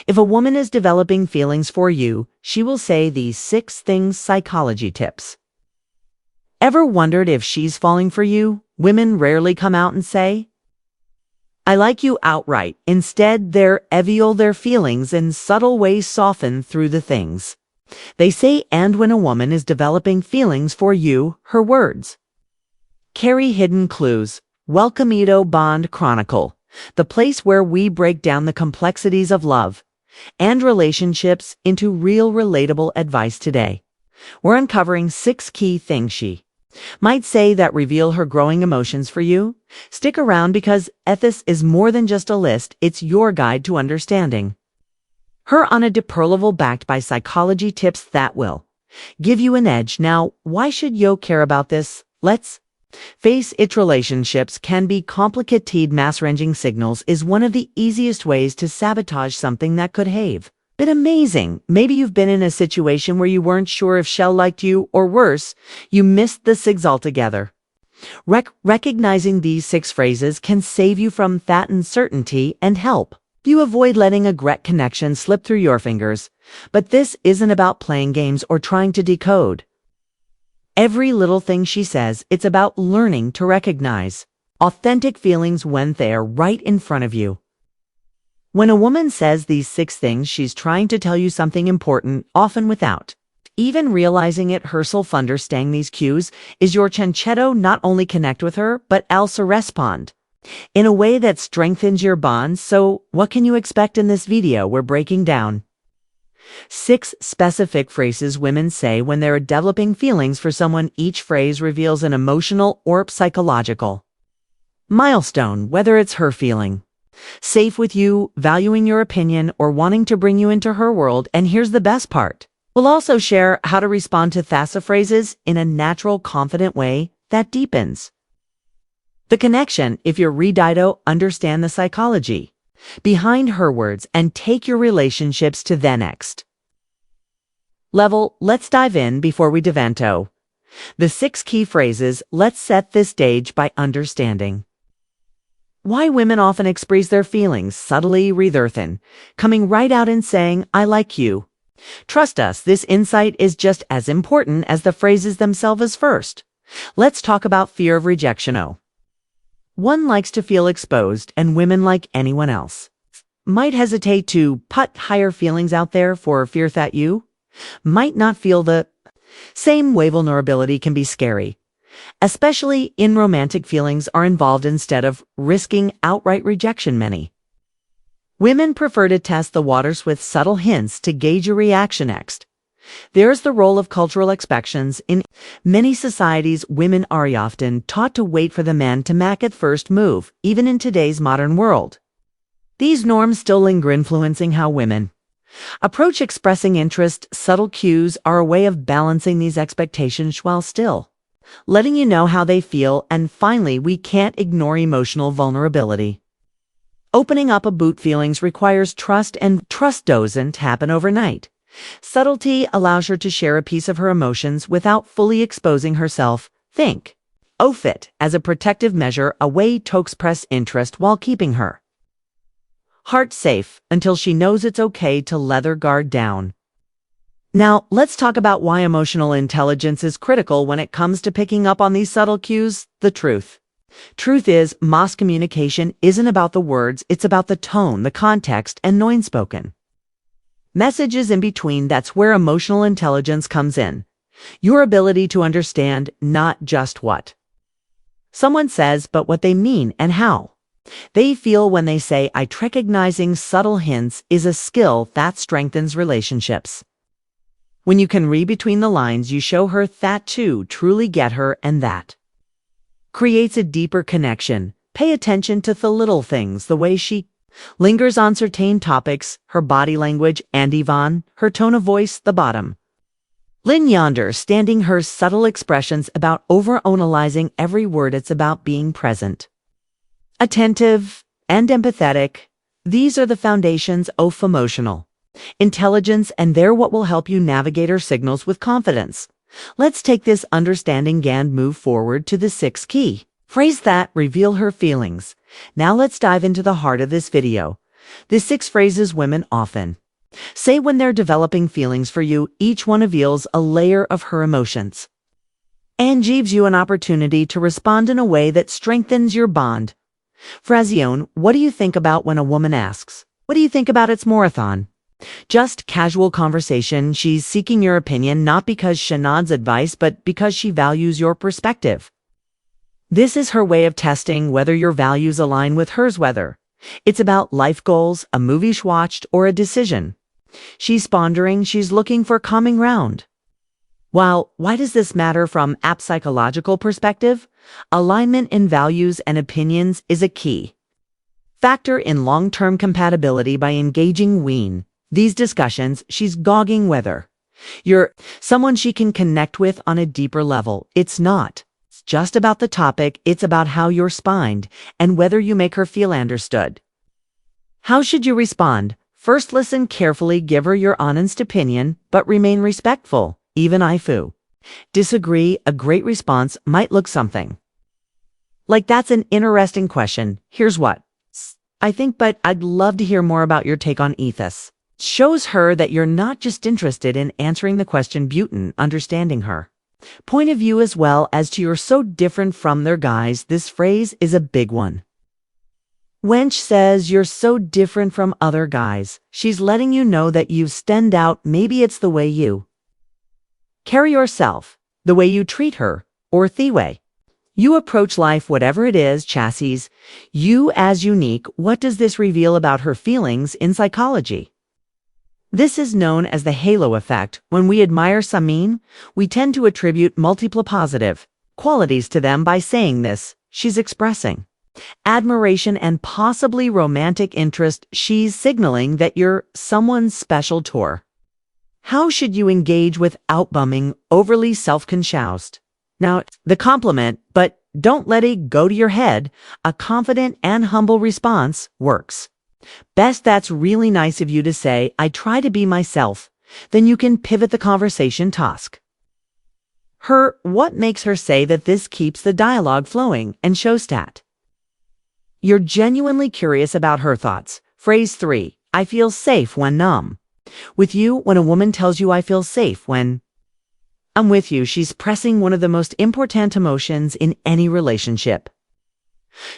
If a woman is developing feelings for you, she will say these 6 things psychology tips. Ever wondered if she's falling for you? Women rarely come out and say, "I like you" outright. Instead, they reveal their feelings in subtle ways, soften through the things they say. And when a woman is developing feelings for you, her words carry hidden clues. Welcome to Bond Chronicle, the place where we break down the complexities of love and relationships into real, relatable advice. Today, we're uncovering 6 key things she might say that reveal her growing emotions for you. Stick around because this is more than just a list, it's your guide to understanding her on a deeper level, backed by psychology tips that will give you an edge. Now, why should you care about this? Let's face it, relationships can be complicated. Mass-ranging signals is one of the easiest ways to sabotage something that could have been amazing. Maybe you've been in a situation where you weren't sure if Shell liked you, or worse, you missed the sigs altogether. Recognizing these 6 phrases can save you from that uncertainty and help you avoid letting a great connection slip through your fingers. But this isn't about playing games or trying to decode every little thing she says. It's about learning to recognize authentic feelings when they're right in front of you. When a woman says these 6 things, she's trying to tell you something important, often without even realizing it herself. Understanding these cues is your chanchetto. Not only connect with her, but also respond in a way that strengthens your bonds. So, what can you expect in this video? We're breaking down 6 specific phrases women say when they're developing feelings for someone. Each phrase reveals an emotional or psychological milestone, whether it's her feeling safe with you, valuing your opinion, or wanting to bring you into her world. And here's the best part. We'll also share how to respond to these phrases in a natural, confident way that deepens the connection. If you're ready to understand the psychology behind her words and take your relationships to the next level, let's dive in. Before we dive into the 6 key phrases, let's set this stage by understanding why women often express their feelings subtly, rather than coming right out and saying, "I like you." Trust us, this insight is just as important as the phrases themselves. First, let's talk about fear of rejection. One likes to feel exposed, and women, like anyone else, might hesitate to put higher feelings out there for fear that you might not feel the same way. Vulnerability can be scary, especially in romantic feelings are involved. Instead of risking outright rejection, many women prefer to test the waters with subtle hints to gauge your reaction. Next, there's the role of cultural expectations. In many societies, women are often taught to wait for the man to make the first move. Even in today's modern world, these norms still linger, influencing how women approach expressing interest. Subtle cues are a way of balancing these expectations while still letting you know how they feel. And finally, we can't ignore emotional vulnerability. Opening up about feelings requires trust, and trust doesn't happen overnight. Subtlety allows her to share a piece of her emotions without fully exposing herself. Think of it as a protective measure, a way to express interest while keeping her heart safe until she knows it's okay to let her guard down. Now, let's talk about why emotional intelligence is critical when it comes to picking up on these subtle cues. The truth is, mass communication isn't about the words, it's about the tone, the context, and non-spoken messages in between. That's where emotional intelligence comes in. Your ability to understand not just what someone says, but what they mean and how they feel when they say "I." Recognizing subtle hints is a skill that strengthens relationships. When you can read between the lines, you show her that you truly get her, and that creates a deeper connection. Pay attention to the little things, the way she lingers on certain topics, her body language, and even her tone of voice. The bottom Lynn yonder, standing her subtle expressions about over-analyzing every word. It's about being present, attentive, and empathetic. These are the foundations of emotional intelligence, and they're what will help you navigate her signals with confidence. Let's take this understanding and move forward to the 6 key phrases that reveal her feelings. Now let's dive into the heart of this video. The 6 phrases women often say when they're developing feelings for you. Each one reveals a layer of her emotions and gives you an opportunity to respond in a way that strengthens your bond. Frazione, what do you think about when a woman asks, "What do you think about its marathon?" Just casual conversation. She's seeking your opinion not because she nods advice, but because she values your perspective. This is her way of testing whether your values align with hers, whether it's about life goals, a movie she watched, or a decision she's pondering. She's looking for common ground. While why does this matter from a psychological perspective? Alignment in values and opinions is a key factor in long-term compatibility. By engaging these discussions, she's gauging whether you're someone she can connect with on a deeper level. It's not just about the topic, it's about how you're spined and whether you make her feel understood. How should you respond? First, listen carefully, give her your honest opinion, but remain respectful. Even if you disagree, a great response might look something like, "That's an interesting question. Here's what I think, but I'd love to hear more about your take on ethos." Shows her that you're not just interested in answering the question, but in understanding her point of view as well as to you're so different from their guys. This phrase is a big one. When she says you're so different from other guys, she's letting you know that you stand out. Maybe it's the way you carry yourself, the way you treat her, or the way you approach life, whatever it is, chassis you as unique. What does this reveal about her feelings in psychology? This is known as the halo effect. When we admire someone, we tend to attribute multiple positive qualities to them. By saying this, she's expressing admiration and possibly romantic interest. She's signaling that you're someone special to her. How should you engage without becoming overly self-conscious? Now, the compliment, but don't let it go to your head. A confident and humble response works best. That's really nice of you to say. I try to be myself. Then you can pivot the conversation task. What makes her say that? This keeps the dialogue flowing and shows that you're genuinely curious about her thoughts. Phrase 3. I feel safe when with you. When a woman tells you, "I feel safe when I'm with you," she's pressing one of the most important emotions in any relationship.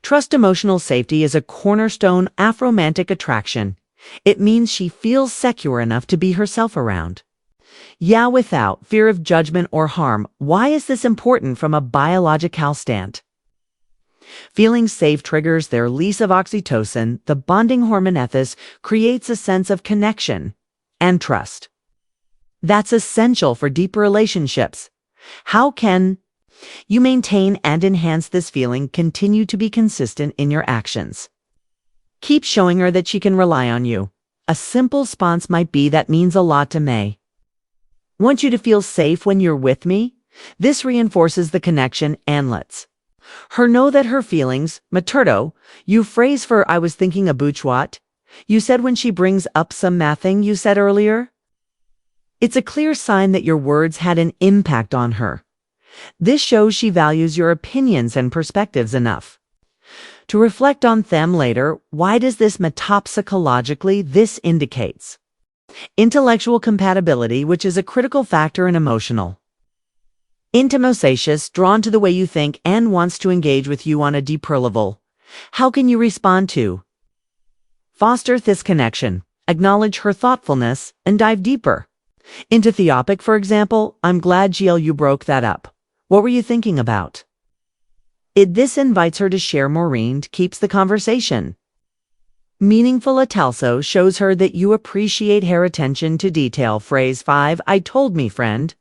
Trust. Emotional safety is a cornerstone of romantic attraction. It means she feels secure enough to be herself around. Yeah, without fear of judgment or harm. Why is this important from a biological stand? Feeling safe triggers their release of oxytocin, the bonding hormone. Ethos creates a sense of connection and trust that's essential for deeper relationships. How can you maintain and enhance this feeling? Continue to be consistent in your actions. Keep showing her that she can rely on you. A simple response might be, "That means a lot to me. Want you to feel safe when you're with me." This reinforces the connection and lets her know that her feelings maturdo. You phrase for, "I was thinking about what you said," when she brings up some thing you said earlier. It's a clear sign that your words had an impact on her. This shows she values your opinions and perspectives enough to reflect on them later. Why does this matter psychologically? This indicates intellectual compatibility, which is a critical factor in emotional intimacy. Drawn to the way you think and wants to engage with you on a deeper level. How can you respond to foster this connection? Acknowledge her thoughtfulness and dive deeper into the topic. For example, "I'm glad, GL, you broke that up. What were you thinking about?" This invites her to share more and keeps the conversation meaningful. It also shows her that you appreciate her attention to detail. Phrase 5. I told me friend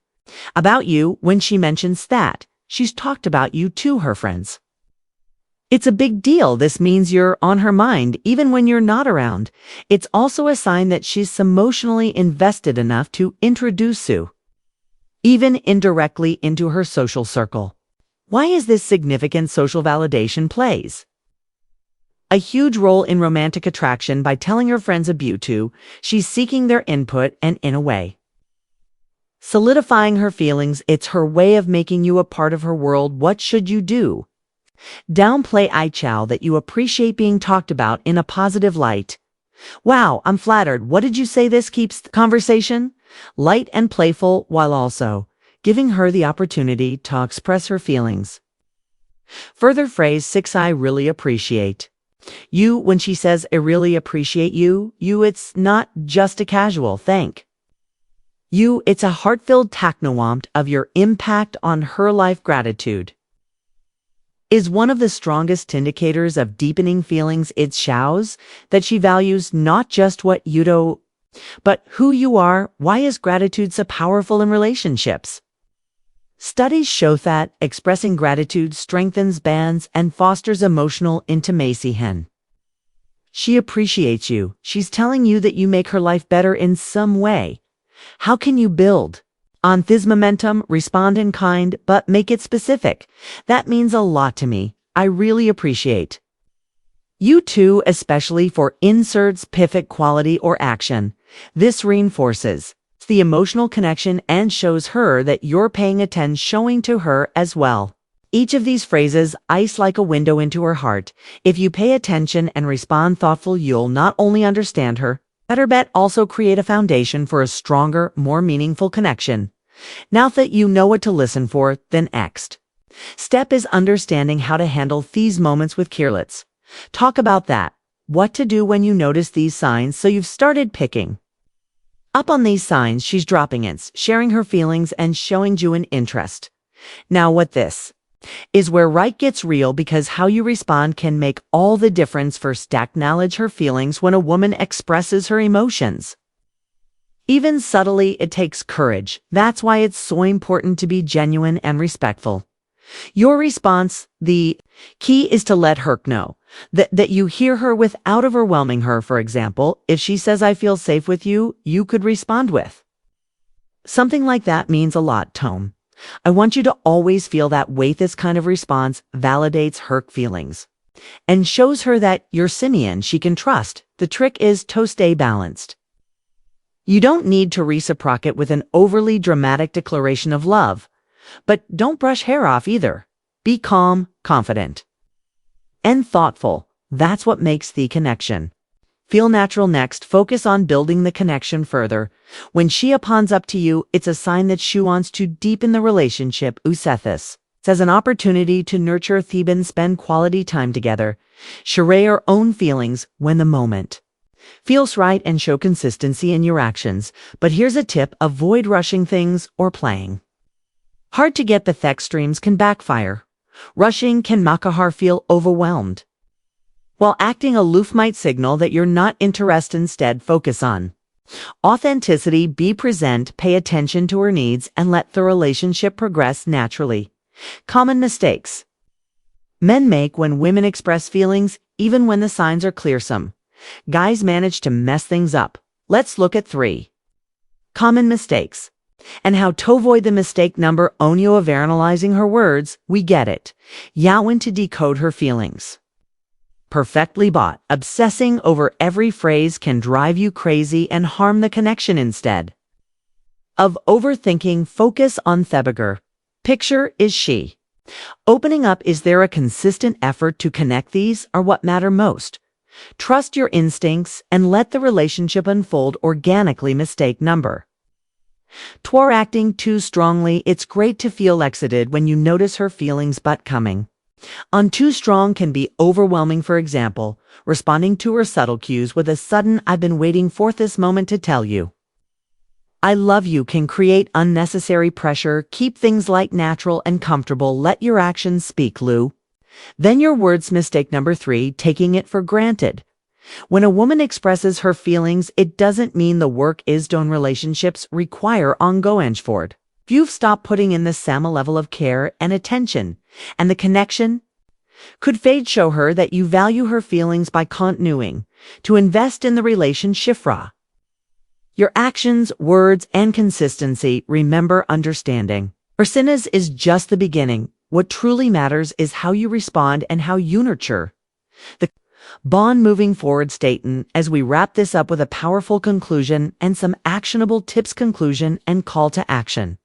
about you. When she mentions that, she's talked about you to her friends. It's a big deal. This means you're on her mind even when you're not around. It's also a sign that she's emotionally invested enough to introduce you, even indirectly, into her social circle. Why is this significant? Social validation plays a huge role in romantic attraction. By telling her friends about you, she's seeking their input and, in a way, solidifying her feelings. It's her way of making you a part of her world. What should you do? Downplay that you appreciate being talked about in a positive light. Wow, I'm flattered. What did you say? This keeps the conversation light and playful while also giving her the opportunity to express her feelings. Further phrase 6. I really appreciate you. When she says, I really appreciate you, it's not just a casual thank you, it's a heart-filled technowamp of your impact on her life. Gratitude is one of the strongest indicators of deepening feelings. It shows that she values not just what you do, but who you are. Why is gratitude so powerful in relationships? Studies show that expressing gratitude strengthens bonds and fosters emotional intimacy. She appreciates you. She's telling you that you make her life better in some way. How can you build on this momentum? Respond in kind, but make it specific. That means a lot to me. I really appreciate you too, especially for inserts pivot quality or action. This reinforces the emotional connection and shows her that you're paying attention, showing to her as well. Each of these phrases ice like a window into her heart. If you pay attention and respond thoughtful, you'll not only understand her, better bet also create a foundation for a stronger, more meaningful connection. Now that you know what to listen for, the next step is understanding how to handle these moments with care. Let's talk about that. What to do when you notice these signs. So you've started picking up on these signs. She's dropping hints, sharing her feelings, and showing you an interest. Now what this is where right gets real, because how you respond can make all the difference. First, acknowledge her feelings. When a woman expresses her emotions, even subtly, it takes courage. That's why it's so important to be genuine and respectful. Your response, the key, is to let her know that you hear her without overwhelming her. For example, if she says, I feel safe with you, you could respond with something like that means a lot, tone. I want you to always feel that way. This kind of response validates her feelings and shows her that you're Simeon she can trust. The trick is to stay balanced. You don't need to reciprocate with an overly dramatic declaration of love, but don't brush hair off either. Be calm, confident, and thoughtful. That's what makes the connection feel natural. Next, focus on building the connection further. When she opens up to you, it's a sign that she wants to deepen the relationship. Usethis as an opportunity to nurture Theban, spend quality time together, share your own feelings when the moment feels right, and show consistency in your actions. But here's a tip: avoid rushing things or playing hard to get. The extremes can backfire. Rushing can make her feel overwhelmed, while acting aloof might signal that you're not interested. Instead, focus on authenticity. Be present, pay attention to her needs, and let the relationship progress naturally. Common mistakes men make when women express feelings, even when the signs are clear. Some guys manage to mess things up. Let's look at 3 common mistakes and how to avoid the mistake. Number 1, overanalyzing her words. We get it. Yowin to decode her feelings. Perfectly bought. Obsessing over every phrase can drive you crazy and harm the connection. Instead of overthinking, focus on Thebager. Picture: is she opening up? Is there a consistent effort to connect? These are what matter most. Trust your instincts and let the relationship unfold organically. Mistake number 2, acting too strongly. It's great to feel excited when you notice her feelings, but coming on too strong can be overwhelming. For example, responding to her subtle cues with a sudden, I've been waiting for this moment to tell you I love you, can create unnecessary pressure. Keep things light, natural, and comfortable. Let your actions speak, Lou. Then your words. Mistake number 3, taking it for granted. When a woman expresses her feelings, it doesn't mean the work is done. Relationships require ongoing effort. If you've stopped putting in the same level of care and attention, and the connection could fade, show her that you value her feelings by continuing to invest in the relationship. Your actions, words, and consistency. Remember, understanding Ursinas is just the beginning. What truly matters is how you respond and how you nurture the bond moving forward. Staten, as we wrap this up with a powerful conclusion and some actionable tips. Conclusion and call to action.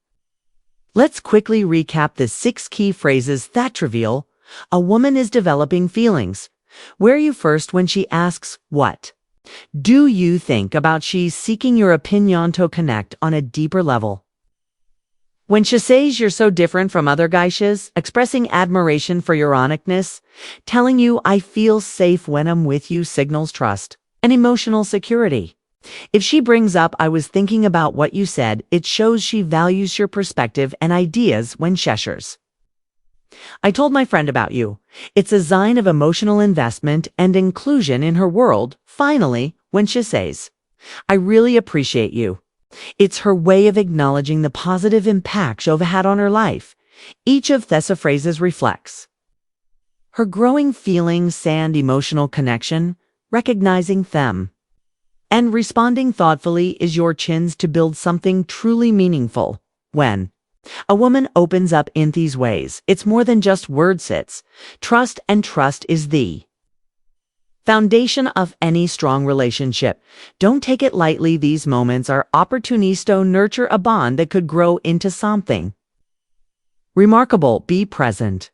Let's quickly recap the 6 key phrases that reveal a woman is developing feelings. Where are you first when she asks, what Do you think about she's seeking your opinion to connect on a deeper level? When she says you're so different from other guys, expressing admiration for your honesty, telling you I feel safe when I'm with you signals trust and emotional security. If she brings up I was thinking about what you said, it shows she values your perspective and ideas when shares. I told my friend about you. It's a sign of emotional investment and inclusion in her world, finally, when she says, I really appreciate you. It's her way of acknowledging the positive impact you've had on her life. Each of these phrases reflects her growing feelings and emotional connection, recognizing them. And responding thoughtfully is your chance to build something truly meaningful. When a woman opens up in these ways, it's more than just words. It's trust, and trust is the foundation of any strong relationship. Don't take it lightly. These moments are opportunities to nurture a bond that could grow into something remarkable. Be present,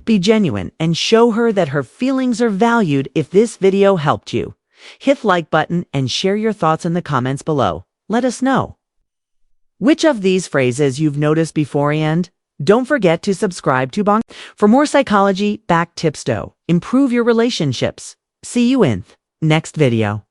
be genuine, and show her that her feelings are valued. If this video helped you, hit the like button and share your thoughts in the comments below. Let us know which of these phrases you've noticed before, and don't forget to subscribe to Bong for more psychology backed tips to improve your relationships. See you in next video.